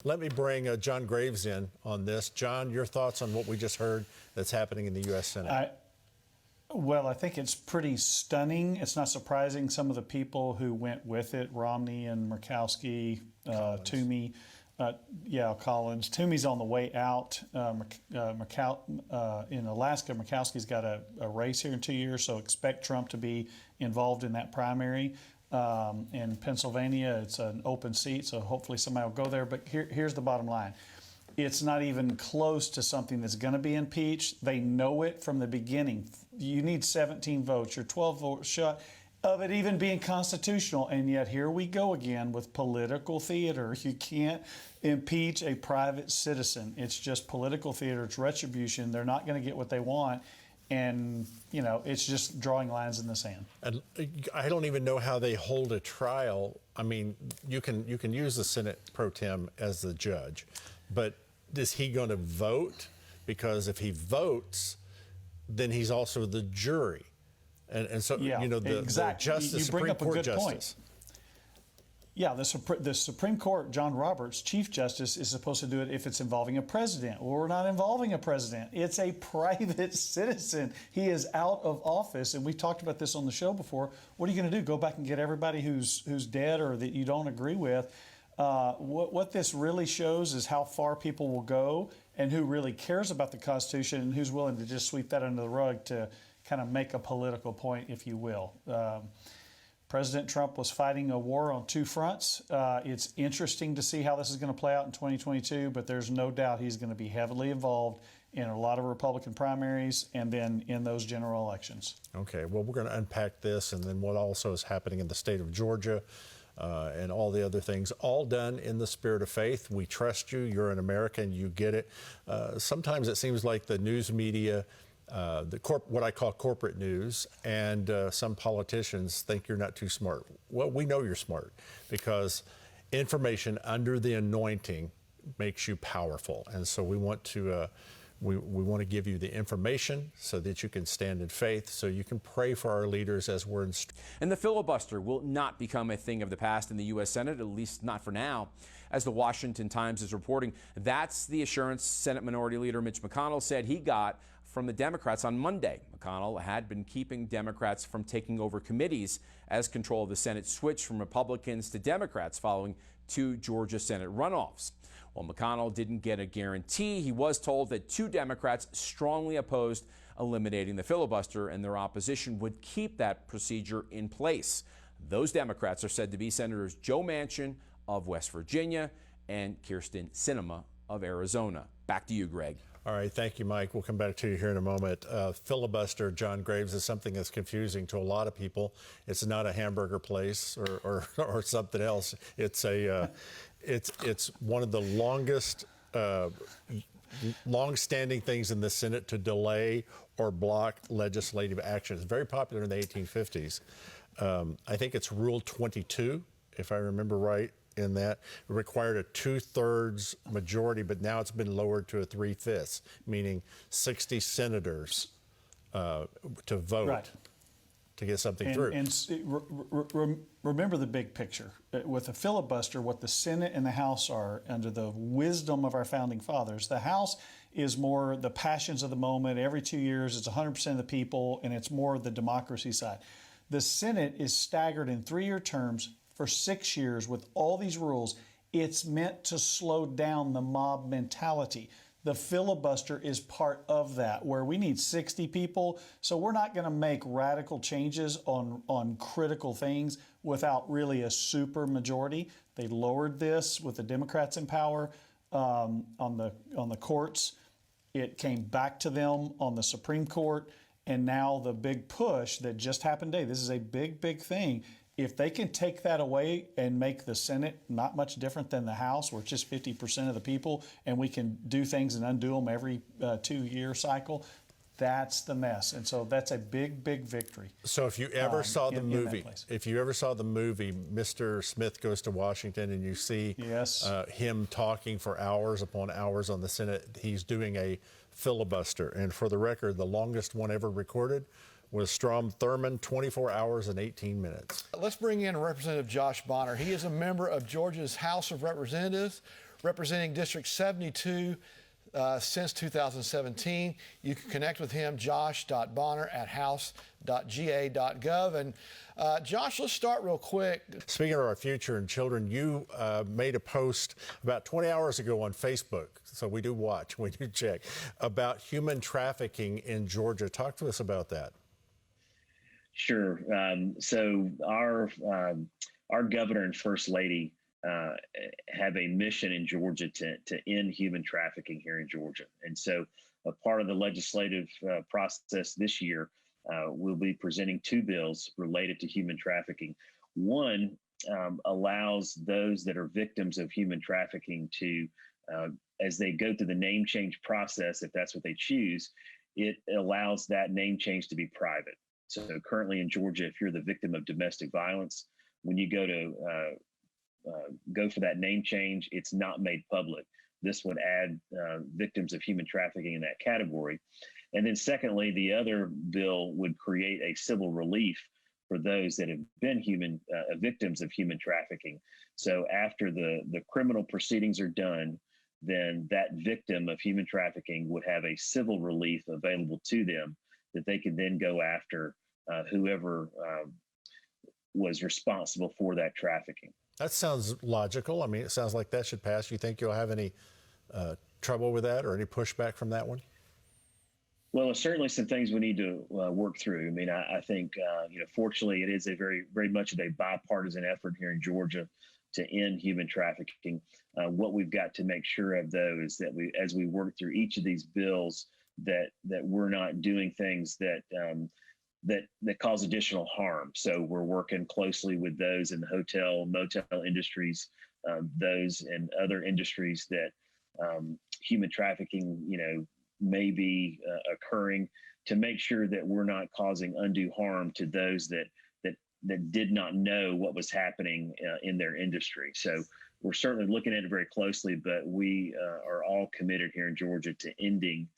Let me bring John Graves in on this. John, your thoughts on what we just heard that's happening in the U.S. Senate? Well, I think it's pretty stunning. It's not surprising some of the people who went with it, Romney and Murkowski, Toomey. Collins. Toomey's on the way out. In Alaska, Murkowski's got a race here in 2 years, so expect Trump to be involved in that primary. In Pennsylvania, it's an open seat, so hopefully somebody will go there. But here's the bottom line. It's not even close to something that's going to be impeached. They know it from the beginning. You need 17 votes. You're 12 votes short of it even being constitutional. And yet here we go again with political theater. You can't impeach a private citizen. It's just political theater. It's retribution. They're not going to get what they want. And, you know, it's just drawing lines in the sand. And I don't even know how they hold a trial. I mean, you can use the Senate pro tem as the judge, but is he going to vote? Because if he votes, then he's also the jury. And so, you know, the justice, Supreme Court justice. Yeah, the Supreme Court, John Roberts, Chief Justice, is supposed to do it if it's involving a president. Well, we're not involving a president. It's a private citizen. He is out of office, and we talked about this on the show before. What are you going to do? Go back and get everybody who's dead or that you don't agree with? What this really shows is how far people will go and who really cares about the Constitution and who's willing to just sweep that under the rug to kind of make a political point, if you will. President Trump was fighting a war on two fronts. It's interesting to see how this is going to play out in 2022, but there's no doubt he's going to be heavily involved in a lot of Republican primaries and then in those general elections. Okay, well, we're going to unpack this and then what also is happening in the state of Georgia and all the other things, all done in the spirit of faith. We trust you. You're an American. You get it. Sometimes it seems like the news media, what I call corporate news, and some politicians think you're not too smart. Well, we know you're smart because information under the anointing makes you powerful. And so we want to we want to give you the information so that you can stand in faith, so you can pray for our leaders as we're instructed. And the filibuster will not become a thing of the past in the U.S. Senate, at least not for now. As the Washington Times is reporting, that's the assurance Senate Minority Leader Mitch McConnell said he got from the Democrats on Monday. McConnell had been keeping Democrats from taking over committees as control of the Senate switched from Republicans to Democrats following two Georgia Senate runoffs. While McConnell didn't get a guarantee, he was told that two Democrats strongly opposed eliminating the filibuster, and their opposition would keep that procedure in place. Those Democrats are said to be Senators Joe Manchin of West Virginia and Kyrsten Sinema of Arizona. Back to you, Greg. All right, thank you, Mike. We'll come back to you here in a moment. Filibuster, John Graves, is something that's confusing to a lot of people. It's not a hamburger place or something else. It's it's one of the longest, long-standing things in the Senate to delay or block legislative action. It's very popular in the 1850s. I think it's Rule 22, if I remember right. In that, it required a 2/3 majority, but now it's been lowered to a 3/5, meaning 60 senators to vote to get something through. And remember the big picture. With a filibuster, what the Senate and the House are, under the wisdom of our founding fathers, the House is more the passions of the moment. Every 2 years, it's 100% of the people, and it's more the democracy side. The Senate is staggered in 3-year terms for 6 years with all these rules. It's meant to slow down the mob mentality. The filibuster is part of that, where we need 60 people. So we're not going to make radical changes on critical things without really a super majority. They lowered this with the Democrats in power on the courts. It came back to them on the Supreme Court. And now the big push that just happened today, this is a big, big thing. If they can take that away and make the Senate not much different than the House, where it's just 50% of the people, and we can do things and undo them every 2-year cycle, that's the mess. And so that's a big, big victory. So if you ever saw the movie, Mr. Smith Goes to Washington, and you see him talking for hours upon hours on the Senate, he's doing a filibuster. And for the record, the longest one ever recorded was Strom Thurmond, 24 hours and 18 minutes. Let's bring in Representative Josh Bonner. He is a member of Georgia's House of Representatives. representing District 72 since 2017. You can connect with him, josh.bonner@house.ga.gov. And Josh, let's start real quick. Speaking of our future and children, you made a post about 20 hours ago on Facebook, so we do watch, we do check, about human trafficking in Georgia. Talk to us about that. Sure. So our governor and first lady have a mission in Georgia to end human trafficking here in Georgia. And so a part of the legislative process this year, we'll be presenting two bills related to human trafficking. One allows those that are victims of human trafficking to, as they go through the name change process, if that's what they choose, it allows that name change to be private. So currently in Georgia, if you're the victim of domestic violence, when you go to go for that name change, it's not made public. This would add victims of human trafficking in that category. And then secondly, the other bill would create a civil relief for those that have been victims of human trafficking. So after the criminal proceedings are done, then that victim of human trafficking would have a civil relief available to them that they could then go after whoever was responsible for that trafficking. That sounds logical. I mean, it sounds like that should pass. You think you'll have any trouble with that or any pushback from that one? Well, there's certainly some things we need to work through. I mean, I think, fortunately, it is a very, very much of a bipartisan effort here in Georgia to end human trafficking. What we've got to make sure of, though, is that as we work through each of these bills, that we're not doing things that cause additional harm. So we're working closely with those in the hotel, motel industries, those and other industries that human trafficking, may be occurring, to make sure that we're not causing undue harm to those that did not know what was happening in their industry. So we're certainly looking at it very closely, but we are all committed here in Georgia to ending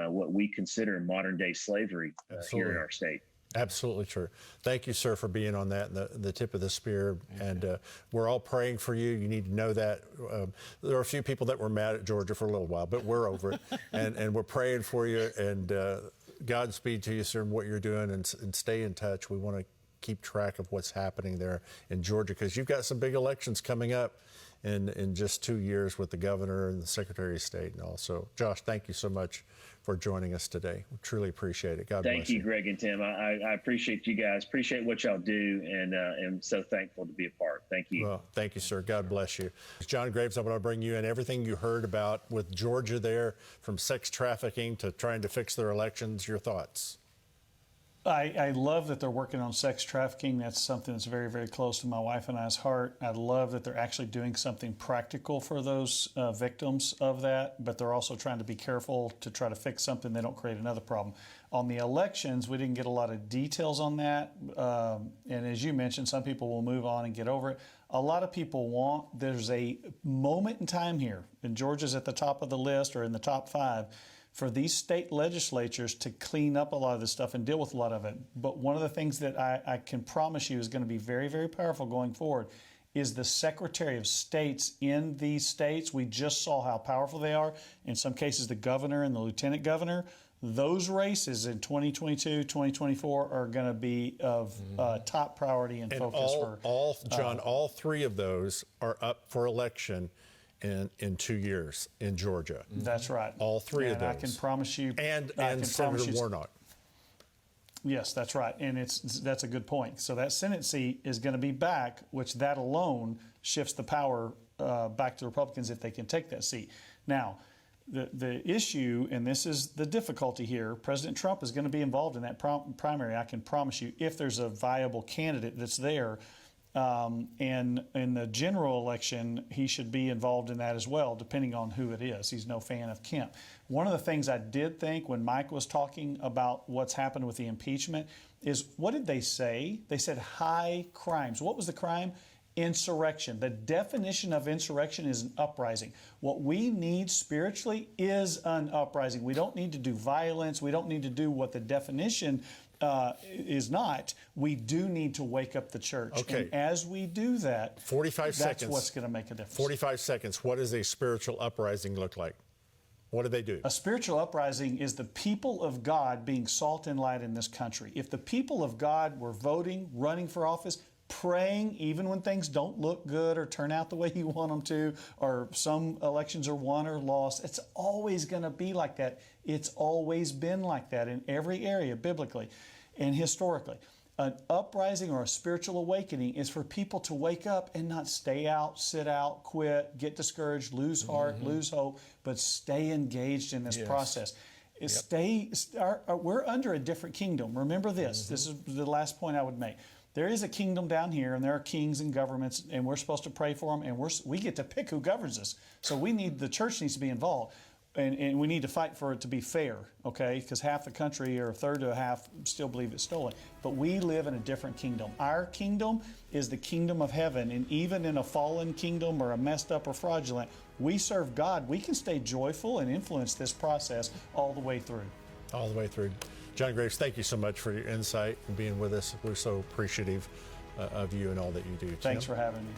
what we consider modern day slavery here in our state. Absolutely true. Thank you, sir, for being on that, the tip of the spear. And we're all praying for you. You need to know that. There are a few people that were mad at Georgia for a little while, but we're over it. and we're praying for you. And Godspeed to you, sir, and what you're doing. And stay in touch. We want to keep track of what's happening there in Georgia, because you've got some big elections coming up in just 2 years with the governor and the secretary of state. And also, Josh, thank you so much for joining us today. We truly appreciate it. God bless you. Thank you, Greg and Tim. I appreciate you guys. Appreciate what y'all do, and am so thankful to be a part. Thank you. Well, thank you, sir. God bless you. John Graves, I want to bring you in. Everything you heard about with Georgia there, from sex trafficking to trying to fix their elections, your thoughts? I love that they're working on sex trafficking. That's something that's very, very close to my wife and I's heart. I love that they're actually doing something practical for those victims of that, but they're also trying to be careful to try to fix something they don't create another problem. On the elections, we didn't get a lot of details on that. And as you mentioned, some people will move on and get over it. A lot of people there's a moment in time here, and Georgia's at the top of the list or in the top 5, for these state legislatures to clean up a lot of this stuff and deal with a lot of it. But one of the things that I can promise you is going to be very, very powerful going forward is the Secretary of States in these states. We just saw how powerful they are. In some cases, the governor and the lieutenant governor. Those races in 2022, 2024 are going to be of top priority and focus John, all 3 of those are up for election in 2 years in Georgia. That's right. All 3 of those. I can promise you. And Senator Warnock. Yes, that's right. And that's a good point. So that Senate seat is going to be back, which that alone shifts the power back to the Republicans if they can take that seat. Now, the issue, and this is the difficulty here, President Trump is going to be involved in that primary, I can promise you, if there's a viable candidate that's there. And in the general election, he should be involved in that as well, depending on who it is. He's no fan of Kemp. One of the things I did think when Mike was talking about what's happened with the impeachment is, what did they say? They said high crimes. What was the crime? Insurrection. The definition of insurrection is an uprising. What we need spiritually is an uprising. We don't need to do violence. We don't need to do what the definition is not. We do need to wake up the church. Okay. And as we do that, 45 that's seconds. what's going to make a difference. 45 seconds. What does a spiritual uprising look like? What do they do? A spiritual uprising is the people of God being salt and light in this country. If the people of God were voting, running for office, praying, even when things don't look good or turn out the way you want them to, or some elections are won or lost, it's always going to be like that. It's always been like that in every area, biblically and historically. An uprising or a spiritual awakening is for people to wake up and not stay out, sit out, quit, get discouraged, lose heart, lose hope, but stay engaged in this process. We're under a different kingdom. Remember this. This is the last point I would make. There is a kingdom down here, and there are kings and governments, and we're supposed to pray for them, and we get to pick who governs us. So the church needs to be involved. And we need to fight for it to be fair, okay? Because half the country, or a third to a half, still believe it's stolen. But we live in a different kingdom. Our kingdom is the kingdom of heaven. And even in a fallen kingdom or a messed up or fraudulent, we serve God. We can stay joyful and influence this process all the way through. All the way through. John Graves, thank you so much for your insight and being with us. We're so appreciative of you and all that you do. Thanks for having me.